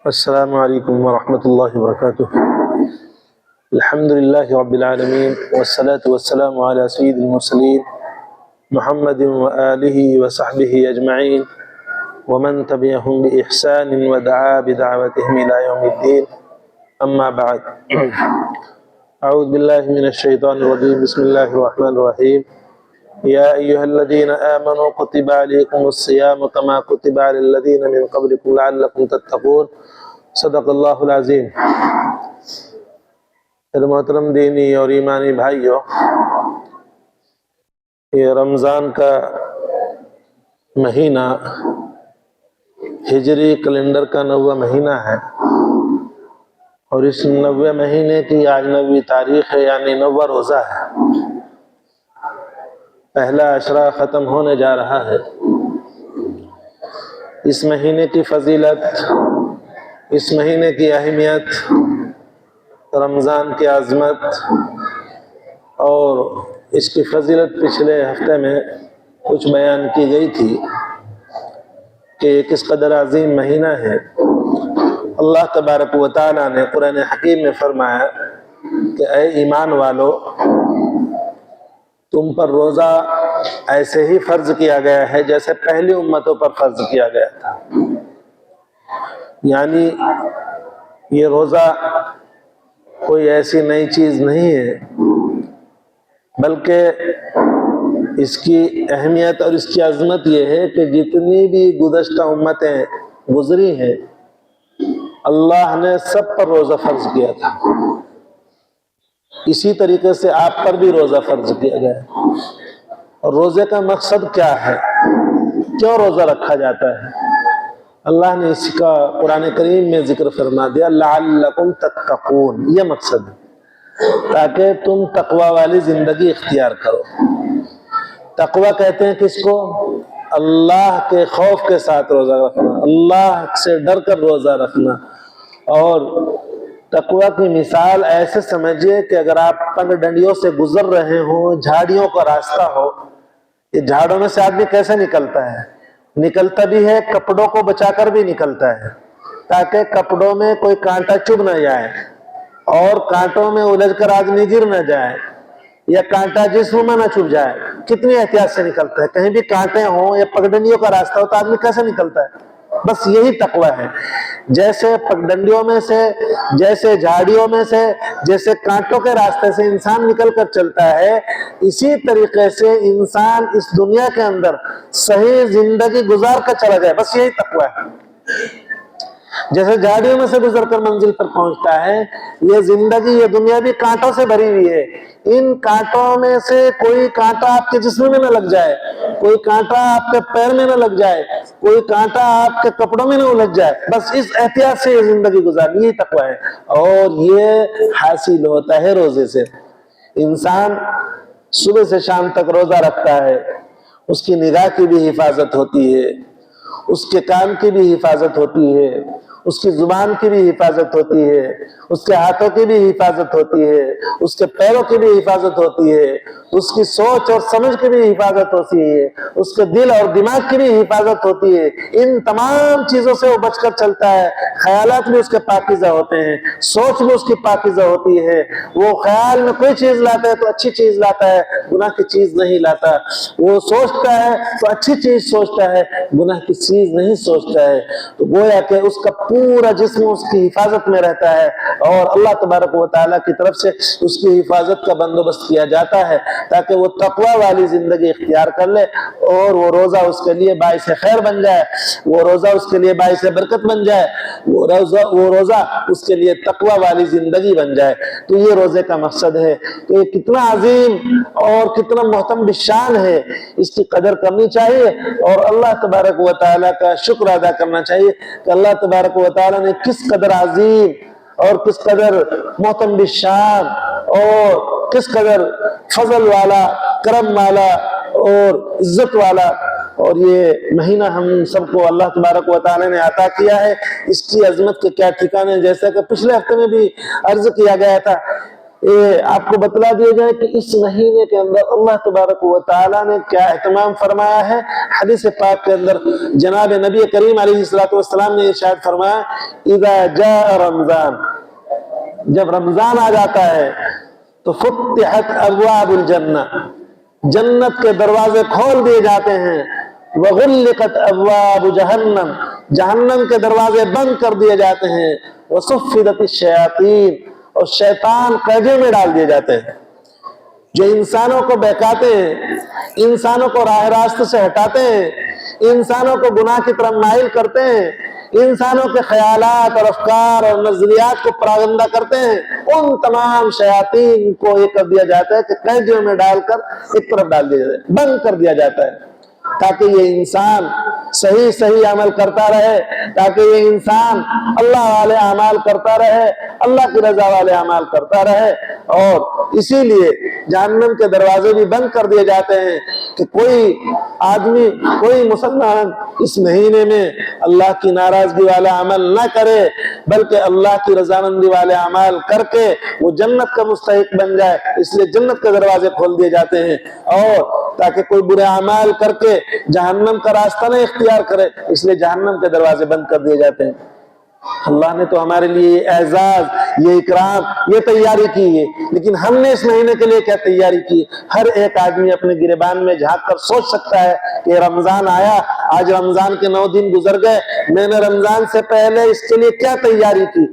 السلام علیکم ورحمۃ اللہ وبرکاتہ۔ الحمد للہ رب العالمین والصلاة والسلام علی سید المرسلین محمد وآلہ وصحبہ اجمعین ومن تبعهم بإحسان ودعا بدعوتهم إلى يوم الدین، اما بعد۔ اعوذ باللہ من الشیطان الرجیم، بسم اللہ الرحمن الرحیم۔ یا ایہا الذین آمنوا کتب علیکم الصیام کما کتب علی الذین من قبلکم لعلکم تتقون، صدق اللہ العظیم۔ محترم دینی اور ایمانی بھائیوں، یہ رمضان کا مہینہ ہجری کیلنڈر کا 9واں مہینہ ہے، اور اس 9ویں مہینے کی آج 9ویں تاریخ ہے، یعنی 9واں روزہ ہے۔ پہلا عشرہ ختم ہونے جا رہا ہے۔ اس مہینے کی فضیلت، اس مہینے کی اہمیت، رمضان کی عظمت اور اس کی فضیلت پچھلے ہفتے میں کچھ بیان کی گئی تھی کہ کس قدر عظیم مہینہ ہے۔ اللہ تبارک و تعالیٰ نے قرآن حکیم میں فرمایا کہ اے ایمان والو، تم پر روزہ ایسے ہی فرض کیا گیا ہے جیسے پہلی امتوں پر فرض کیا گیا تھا۔ یعنی یہ روزہ کوئی ایسی نئی چیز نہیں ہے، بلکہ اس کی اہمیت اور اس کی عظمت یہ ہے کہ جتنی بھی گزشتہ امتیں گزری ہیں، اللہ نے سب پر روزہ فرض کیا تھا۔ اسی طریقے سے آپ پر بھی روزہ فرض کیا گیا ہے۔ اور روزے کا مقصد کیا ہے؟ کیوں روزہ رکھا جاتا ہے؟ اللہ نے اس کا قرآن کریم میں ذکر فرما دیا، لعلکم تتقون، یہ مقصد ہے تاکہ تم تقوی والی زندگی اختیار کرو۔ تقوی کہتے ہیں کس کو؟ اللہ کے خوف کے ساتھ روزہ رکھنا، اللہ سے ڈر کر روزہ رکھنا۔ اور تقوی کی مثال ایسے سمجھیے کہ اگر آپ پگ ڈنڈیوں سے گزر رہے ہوں، جھاڑیوں کا راستہ ہو، یہ جھاڑوں میں سے آدمی کیسے نکلتا ہے؟ نکلتا بھی ہے کپڑوں کو بچا کر بھی نکلتا ہے، تاکہ کپڑوں میں کوئی کانٹا چبھ نہ جائے اور کانٹوں میں الجھ کر آدمی گر نہ جائے، یا کانٹا جسم میں نہ چبھ جائے۔ کتنی احتیاط سے نکلتا ہے۔ کہیں بھی کانٹے ہوں یا پگڈنڈیوں کا راستہ ہو تو آدمی کیسے نکلتا ہے؟ بس یہی تقوی ہے۔ جیسے پگڈنڈیوں میں سے، جیسے جھاڑیوں میں سے، جیسے کانٹوں کے راستے سے انسان نکل کر چلتا ہے، اسی طریقے سے انسان اس دنیا کے اندر صحیح زندگی گزار کر چلا جائے، بس یہی تقوی ہے۔ جیسے جھاڑیوں میں سے گزر کر منزل پر پہنچتا ہے، یہ زندگی، یہ دنیا بھی کانٹوں سے بھری ہوئی ہے۔ ان کانٹوں میں سے کوئی کانٹا آپ کے جسم میں نہ لگ جائے، کوئی کانٹا آپ کے پیر میں نہ لگ جائے، کوئی کانٹا آپ کے کپڑوں میں نہ الجھ جائے، بس اس احتیاط سے یہ زندگی گزارنی، یہی تقوی ہے۔ اور یہ حاصل ہوتا ہے روزے سے۔ انسان صبح سے شام تک روزہ رکھتا ہے، اس کی نگاہ کی بھی حفاظت ہوتی ہے، اس کے کان کی بھی حفاظت ہوتی ہے، اس کی زبان کی بھی حفاظت ہوتی ہے، اس کے ہاتھوں کی بھی حفاظت ہوتی ہے، اس کے پیروں کی بھی حفاظت ہوتی ہے، اس کی سوچ اور سمجھ کی بھی حفاظت ہوتی ہے، اس کے دل اور دماغ کی بھی حفاظت ہوتی ہے۔ ان تمام چیزوں سے وہ بچ کر چلتا ہے۔ خیالات بھی اس کے پاکیزہ ہوتے ہیں، سوچ بھی اس کی پاکیزہ ہوتی ہے۔ وہ خیال میں کوئی چیز لاتا ہے تو اچھی چیز لاتا ہے، گناہ کی چیز نہیں لاتا۔ وہ سوچتا ہے تو اچھی چیز سوچتا ہے، گناہ کی چیز نہیں سوچتا ہے۔ تو گویا کہ اس کا پورا جسم اس کی حفاظت میں رہتا ہے، اور اللہ تبارک و تعالیٰ کی طرف سے اس کی حفاظت کا بندوبست کیا جاتا ہے تاکہ وہ تقوی والی زندگی اختیار کر لے، اور وہ روزہ اس کے لیے باعث خیر بن جائے، وہ روزہ اس کے لیے باعث برکت بن جائے، وہ روزہ اس کے لیے تقوی والی زندگی بن جائے۔ تو یہ روزے کا مقصد ہے۔ تو یہ کتنا عظیم اور کتنا محترم بالشان ہے، اس کی قدر کرنی چاہیے، اور اللہ تبارک و تعالیٰ کا شکر ادا کرنا چاہیے کہ اللہ تبارک و تعالیٰ نے کس قدر عظیم اور کس قدر محترم بالشان اور کس قدر فضل والا، کرم والا اور عزت والا اور یہ مہینہ ہم سب کو اللہ تبارک و تعالی نے عطا کیا ہے۔ اس کی عظمت کے کیا ٹھکانے، جیسا کہ پچھلے ہفتے میں بھی عرض کیا گیا تھا یہ آپ کو بتلا دیا جائے کہ اس مہینے کے اندر اللہ تبارک و تعالیٰ نے کیا اہتمام فرمایا ہے۔ حدیث پاک کے اندر جناب نبی کریم علیہ السلام نے ارشاد فرمایا اذا جاء رمضان، جب رمضان آ جاتا ہے تو فتحت ابواب الجنہ، جنت کے دروازے کھول دیے جاتے ہیں، وغلقت ابواب جہنم، جہنم کے دروازے بند کر دیے جاتے ہیں، وصفدت الشیاطین، اور شیطان قیدے میں ڈال دیے جاتے ہیں۔ جو انسانوں کو بہکاتے ہیں، انسانوں کو راہ راست سے ہٹاتے ہیں، انسانوں کو گناہ کی طرف مائل کرتے ہیں، انسانوں کے خیالات اور افکار اور نظریات کو پراگندہ کرتے ہیں، ان تمام شیاطین کو یہ کر دیا جاتا ہے کہ قیدیوں میں ڈال کر ایک طرف ڈال دیا جاتا ہے، بند کر دیا جاتا ہے، تاکہ یہ انسان صحیح عمل کرتا رہے، تاکہ یہ انسان اللہ والے اعمال کرتا رہے، اللہ کی رضا والے اعمال کرتا رہے۔ اور اسی لیے جہنم کے دروازے بھی بند کر دیے جاتے ہیں کہ کوئی آدمی، کوئی مسلمان اس مہینے میں اللہ کی ناراضگی والا عمل نہ کرے، بلکہ اللہ کی رضامندی والے اعمال کر کے وہ جنت کا مستحق بن جائے، اس لیے جنت کے دروازے کھول دیے جاتے ہیں، اور تاکہ کوئی برے اعمال کر کے جہنم کا راستہ نہ اختیار کرے، اس لیے جہنم کے دروازے بند کر دیے جاتے ہیں۔ اللہ نے تو ہمارے لیے یہ اعزاز، یہ اکرام، یہ تیاری کی ہے، لیکن ہم نے اس مہینے کے لیے کیا تیاری کی؟ ہر ایک آدمی اپنے گریبان میں جھانک کر سوچ سکتا ہے کہ رمضان آیا، آج رمضان کے 9 دن گزر گئے، میں نے رمضان سے پہلے اس کے لیے کیا تیاری کی؟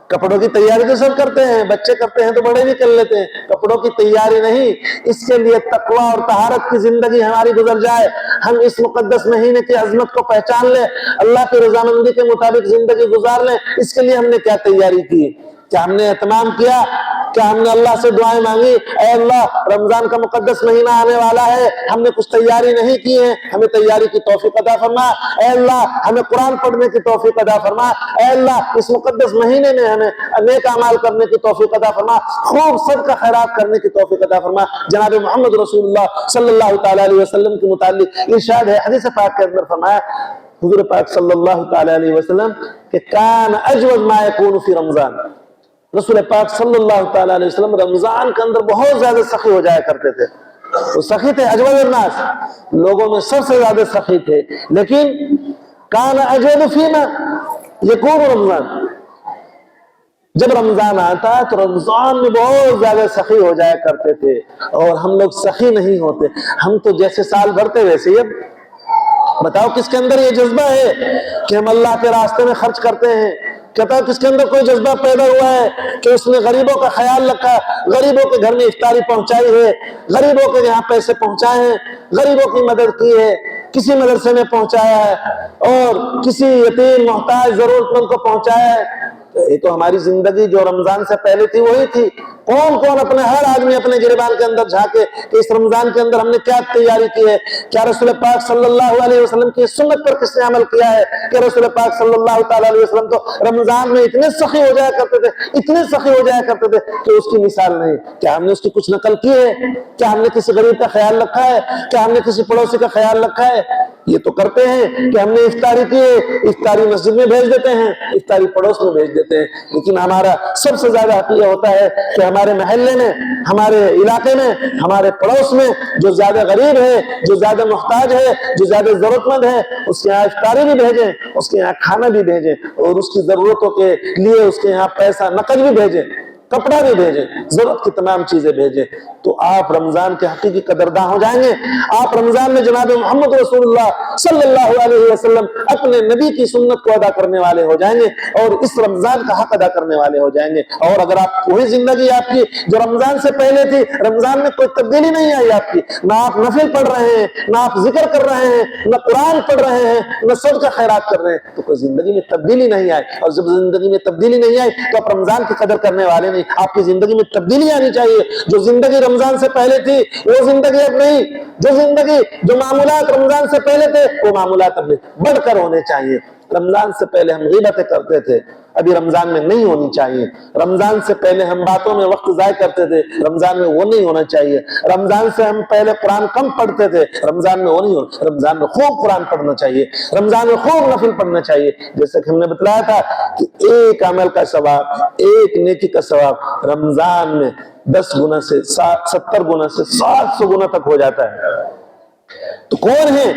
کپڑوں کی تیاری تو سب کرتے ہیں، بچے کرتے ہیں تو بڑے بھی کر لیتے ہیں، کپڑوں کی تیاری نہیں، اس کے لیے تقوی اور طہارت کی زندگی ہماری گزر جائے، ہم اس مقدس مہینے کی عظمت کو پہچان لیں، اللہ کی رضامندی کے مطابق زندگی گزار لیں، اس کے لیے ہم نے کیا تیاری کی؟ کیا ہم نے اہتمام کیا؟ کیا ہم نے اللہ سے دعائیں مانگی؟ اے اللہ رمضان کا مقدس مہینہ آنے والا ہے، ہم نے کچھ تیاری نہیں کی ہے، ہمیں تیاری کی توفیق عطا فرما، اے اللہ ہمیں قرآن پڑھنے کی توفیق عطا فرما، اے اللہ اس مقدس مہینے میں ہمیں نیک اعمال کرنے کی توفیق عطا فرما، خوب صدقہ خیرات کرنے کی توفیق عطا فرما۔ جناب محمد رسول اللہ صلی اللہ تعالی علیہ وسلم کے متعلق ارشاد ہے، حدیث پاک کے اندر فرمایا حضور پاک صلی اللہ تعالی علیہ وسلم کہ کان اجود ما یکون فی رمضان، رسول پاک صلی اللہ تعالی علیہ وسلم رمضان کے اندر بہت زیادہ سخی ہو جایا کرتے تھے، وہ سخی تھے، اجود الناس، لوگوں میں سب سے زیادہ سخی تھے، لیکن کان اجود فیما یکون رمضان، جب رمضان آتا تو رمضان میں بہت زیادہ سخی ہو جایا کرتے تھے، اور ہم لوگ سخی نہیں ہوتے، ہم تو جیسے سال بھرتے ویسے ہی۔ اب بتاؤ کس کے اندر یہ جذبہ ہے کہ ہم اللہ کے راستے میں خرچ کرتے ہیں؟ کہتا ہے کس کے اندر کوئی جذبہ پیدا ہوا ہے کہ اس نے غریبوں کا خیال رکھا، غریبوں کے گھر میں افطاری پہنچائی ہے، غریبوں کے یہاں پیسے پہنچائے ہیں، غریبوں کی مدد کی ہے، کسی مدرسے میں پہنچایا ہے، اور کسی یتیم محتاج ضرورت مند کو پہنچایا ہے؟ یہ تو ہماری زندگی جو رمضان سے پہلے تھی وہی تھی۔ کون کون اپنے ہر آدمی اپنے گریبان کے اندر جھانکے کہ اس رمضان کے اندر ہم نے کیا تیاری کی ہے؟ کیا رسول پاک صلی اللہ علیہ وسلم کی سنت پر کس نے عمل کیا ہے؟ کہ رسول پاک صلی اللہ تعالی علیہ وسلم تو رمضان میں اتنے سخی ہو جایا کرتے تھے، اتنے سخی ہو جایا کرتے تھے کہ اس کی مثال نہیں۔ کیا ہم نے اس کی کچھ نقل کی ہے؟ کیا ہم نے کسی غریب کا خیال رکھا ہے؟ کیا ہم نے کسی پڑوسی کا خیال رکھا ہے؟ یہ تو کرتے ہیں کہ ہم نے افطاری کی ہے، افطاری مسجد میں بھیج دیتے ہیں، افطاری پڑوس میں بھیج دیتے ہیں، لیکن ہمارا سب سے زیادہ حق یہ ہوتا ہے کہ ہمارے محلے میں، ہمارے علاقے میں، ہمارے پڑوس میں جو زیادہ غریب ہے، جو زیادہ محتاج ہے، جو زیادہ ضرورت مند ہے، اس کے یہاں افطاری بھی بھیجیں، اس کے یہاں کھانا بھی بھیجیں، اور اس کی ضرورتوں کے لیے اس کے یہاں پیسہ نقد بھی بھیجیں، کپڑا بھی بھیجیں، ضرورت کی تمام چیزیں بھیجیں، تو آپ رمضان کے حقیقی قدرداں ہو جائیں گے۔ آپ رمضان میں جناب محمد رسول اللہ صلی اللہ علیہ وسلم اپنے نبی کی سنت کو ادا کرنے والے ہو جائیں گے، اور اس رمضان کا حق ادا کرنے والے ہو جائیں گے۔ اور اگر آپ وہی زندگی آپ کی جو رمضان سے پہلے تھی، رمضان میں کوئی تبدیلی نہیں آئی آپ کی، نہ آپ نفل پڑھ رہے ہیں، نہ آپ ذکر کر رہے ہیں، نہ قرآن پڑھ رہے ہیں، نہ صدقہ خیرات کر رہے ہیں، تو کوئی زندگی میں تبدیلی نہیں آئی، اور جب زندگی میں تبدیلی نہیں آئی تو آپ رمضان کی قدر کرنے والے نہیں۔ آپ کی زندگی میں تبدیلی آنی چاہیے، جو زندگی رمضان سے پہلے تھی وہ زندگی اب نہیں، جو معمولات رمضان سے پہلے تھے وہ معمولات اب نہیں، بڑھ کر ہونے چاہیے۔ رمضان سے پہلے ہم غیبتیں کرتے تھے، ابھی رمضان میں نہیں ہونی چاہیے. رمضان سے پہلے ہم باتوں میں وقت ضائع کرتے تھے, رمضان میں وہ نہیں ہونا چاہیے. رمضان سے ہم پہلے قرآن کم پڑھتے تھے, رمضان میں وہ نہیں ہونا. رمضان میں خوب قرآن پڑھنا چاہیے, رمضان میں خوب نفل پڑھنا چاہیے. جیسے کہ ہم نے بتلایا تھا کہ ایک عمل کا ثواب, ایک نیکی کا ثواب رمضان میں 10 گنا سے 70 گنا سے 700 گنا تک ہو جاتا ہے. تو کون ہے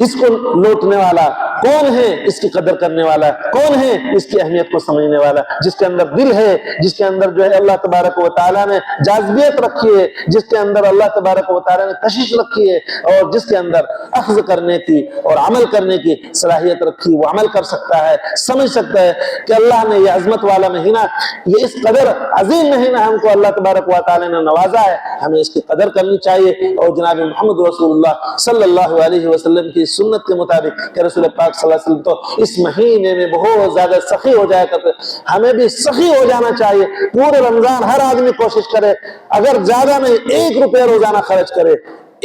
اس کو لوٹنے والا, کون ہے اس کی قدر کرنے والا, کون ہے اس کی اہمیت کو سمجھنے والا؟ جس کے اندر دل ہے, جس کے اندر جو ہے اللہ تبارک و تعالیٰ نے جاذبیت رکھی ہے, جس کے اندر اللہ تبارک و تعالیٰ نے کشش رکھی ہے, اور جس کے اندر اخذ کرنے کی اور عمل کرنے کی صلاحیت رکھی, وہ عمل کر سکتا ہے, سمجھ سکتا ہے کہ اللہ نے یہ عظمت والا مہینہ, یہ اس قدر عظیم مہینہ ہم کو اللہ تبارک و تعالیٰ نے نوازا ہے, ہمیں اس کی قدر کرنی چاہیے. اور جناب محمد رسول اللہ صلی اللہ علیہ وسلم کی سنت کے مطابق کہ رسول پاک صلی اللہ علیہ وسلم تو اس مہینے میں بہت زیادہ سخی ہو جایا کرتے, ہمیں بھی سخی ہو جانا چاہیے. پورے رمضان ہر آدمی کوشش کرے, اگر زیادہ نہیں 1 روپیہ روزانہ خرچ کرے,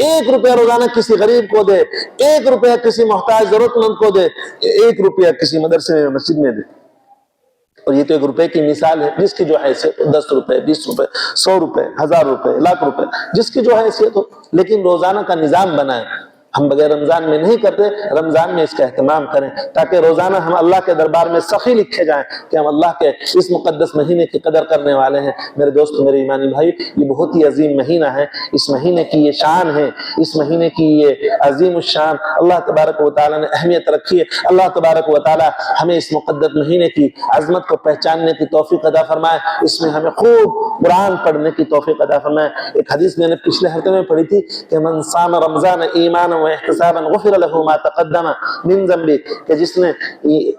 1 روپیہ روزانہ کسی غریب کو دے, 1 روپیہ کسی محتاج ضرورت مند کو دے, 1 روپیہ کسی مدرسے میں مسجد میں دے. اور یہ تو 1 روپے کی مثال ہے, جس کی جو حیثیت 10 روپے 20 روپے 100 روپے 1000 روپے 1,00,000 روپے, جس کی جو حیثیت ہو, لیکن روزانہ کا نظام بنائیں. ہم بغیر رمضان میں نہیں کرتے, رمضان میں اس کا اہتمام کریں تاکہ روزانہ ہم اللہ کے دربار میں سخی لکھے جائیں کہ ہم اللہ کے اس مقدس مہینے کی قدر کرنے والے ہیں. میرے دوست, میرے ایمانی بھائی, یہ بہت ہی عظیم مہینہ ہے. اس مہینے کی یہ شان ہے, اس مہینے کی یہ عظیم الشان اللہ تبارک و تعالیٰ نے اہمیت رکھی ہے. اللہ تبارک و تعالیٰ ہمیں اس مقدس مہینے کی عظمت کو پہچاننے کی توفیق عطا فرمائے. اس میں ہمیں خوب قرآن پڑھنے کی توفیق عطا فرمائے. ایک حدیث میں نے پچھلے ہفتے میں پڑھی تھی کہ من صام رمضان ایمانا واحتسابا غفر له ما تقدم من ذنبه, کہ جس نے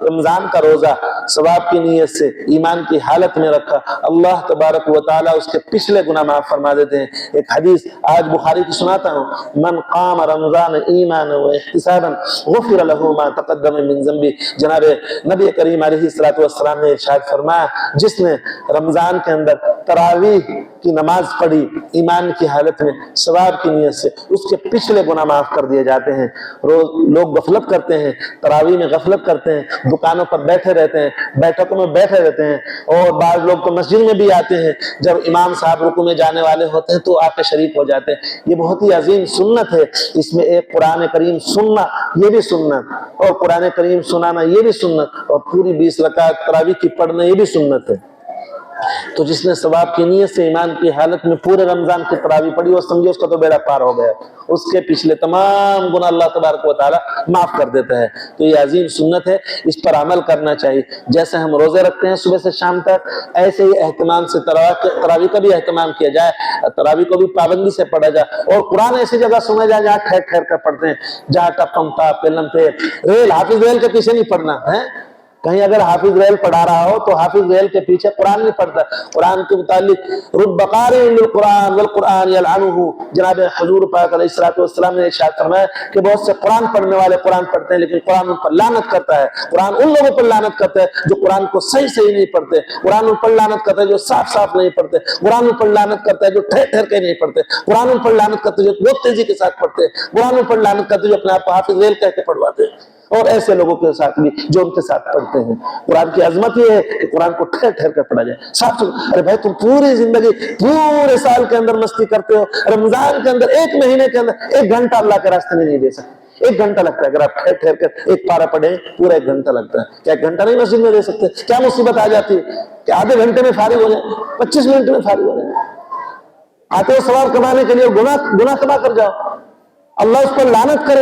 رمضان کا روزہ ثواب کی نیت سے ایمان کی حالت میں رکھا, اللہ تبارک و تعالیٰ اس کے پچھلے گناہ معاف فرما دیتے ہیں. ایک حدیث آج بخاری کی سناتا ہوں, من قام رمضان ایمانا واحتسابا غفر له ما تقدم من ذنبه. جناب نبی کریم علیہ الصلوۃ والسلام نے ارشاد فرمایا, جس نے رمضان کے اندر تراویح کی نماز پڑھی ایمان کی حالت میں ثواب کی نیت سے, اس کے پچھلے گناہ معاف کر دیے جاتے ہیں. لوگ غفلت کرتے ہیں, تراویح میں غفلت کرتے ہیں, دکانوں پر بیٹھے رہتے ہیں, بیٹھکوں میں بیٹھے رہتے ہیں, اور بعض لوگ تو مسجد میں بھی آتے ہیں, جب امام صاحب رکوع میں جانے والے ہوتے ہیں تو آ کے شریک ہو جاتے ہیں. یہ بہت ہی عظیم سنت ہے. اس میں ایک قرآن کریم سننا یہ بھی سنت, اور قرآن کریم سنانا یہ بھی سنت, اور پوری 20 رکعت تراویح کی پڑھنا یہ بھی سنت ہے. تو جس نے ثواب کی نیت سے ایمان کی حالت میں پورے رمضان کی تراویح پڑھی, وہ سمجھے اس کا تو بیڑا پار ہو گیا, اس کے پچھلے تمام گناہ اللہ تبارک و تعالیٰ معاف کر دیتا ہے. تو یہ عظیم سنت ہے, اس پر عمل کرنا چاہیے. جیسے ہم روزے رکھتے ہیں صبح سے شام تک, ایسے ہی اہتمام سے تراویح کا بھی اہتمام کیا جائے, تراویح کو بھی پابندی سے پڑھا جائے, اور قرآن ایسی جگہ سنا جائے جہاں ٹھہر ٹھہر کر پڑھتے ہیں, جہاں ٹپم ٹاپ پیلم پہ ریل, حافظ ریل کے پیچھے نہیں پڑھنا ہے. کہیں اگر حافظ ریل پڑھا رہا ہو تو حافظ ریل کے پیچھے قرآن نہیں پڑھتا. قرآن کے متعلق رب قارئ للقرآن والقرآن یلعنہ, جناب حضور پاک علیہ الصلوۃ والسلام نے ارشاد فرمایا کہ بہت سے قرآن پڑھنے والے قرآن پڑھتے ہیں, لیکن قرآن ان پر لعنت کرتا ہے. قرآن ان لوگوں پر لعنت کرتا ہے جو قرآن کو صحیح نہیں پڑھتے, قرآن ان پر لعنت کرتا ہے جو صاف صاف نہیں پڑھتے, قرآن ان پر لعنت کرتا ہے جو ٹھہر ٹھہر کے نہیں پڑھتے, قرآن ان پر لعنت کرتا ہے جو بہت تیزی کے ساتھ پڑھتے ہیں, قرآن ان پر لعنت کرتا ہے جو اپنے آپ کو حافظ ریل کہہ کے پڑھواتے ہیں, اور ایسے لوگوں کے ساتھ بھی جو ان کے ساتھ پڑھتے ہیں. قرآن کی عظمت یہ ہے کہ قرآن کو ٹھہر ٹھہر کر پڑھا جائے. صاف ارے بھائی, تم پوری زندگی پورے سال کے اندر مستی کرتے ہو, رمضان کے اندر ایک مہینے کے اندر 1 گھنٹہ اللہ کے راستے میں نہیں دے سکتے. 1 گھنٹہ لگتا ہے اگر آپ ٹھہر ٹھہر کر ایک پارہ پڑھیں, پورا 1 گھنٹہ لگتا ہے. کیا 1 گھنٹہ نہیں مسجد میں دے سکتے؟ کیا مصیبت آ جاتی ہے کہ آدھے گھنٹے میں فارغ ہو جائیں, 25 منٹ میں فارغ ہو جائیں. آتے ہو ثواب کمانے کے لیے, گناہ کما کر جاؤ, اللہ اس پر لعنت کرے.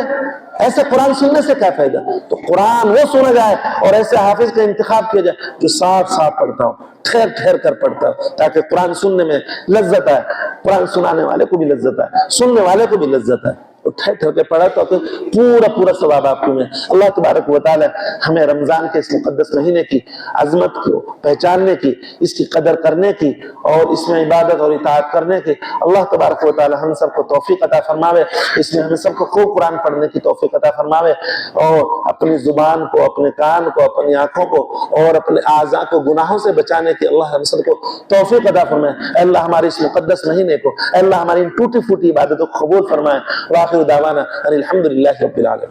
ایسے قرآن سننے سے کیا فائدہ؟ تو قرآن وہ سنا جائے اور ایسے حافظ کا انتخاب کیا جائے جو صاف صاف پڑھتا ہو, ٹھہر ٹھہر کر پڑھتا ہو, تاکہ قرآن سننے میں لذت آئے, قرآن سنانے والے کو بھی لذت آئے, سننے والے کو بھی لذت آئے. تو ٹھہر ٹھہر کے پڑھا تو پورا ثواب آپ کو ملے. اللہ تبارک و تعالی ہمیں رمضان کے اس مقدس مہینے کی عظمت کو پہچاننے کی, اس کی قدر کرنے کی, اور اس میں عبادت اور اطاعت کرنے کی اللہ تبارک و تعالی ہم سب کو توفیق عطا فرماوے. اس میں ہمیں سب کو خوب قرآن پڑھنے کی توفیق عطا فرماوے, اور اپنی زبان کو, اپنے کان کو, اپنی آنکھوں کو اور اپنے اعضاء کو گناہوں سے بچانے کی اللہ ہم سب کو توفیق عطا فرمائے. اے اللہ ہمارے اس مقدس مہینے کو, اے اللہ ہماری ان ٹوٹی پھوٹی عبادتوں کو قبول فرمائے. وآخر دعوانا ان الحمدللہ رب العالمین.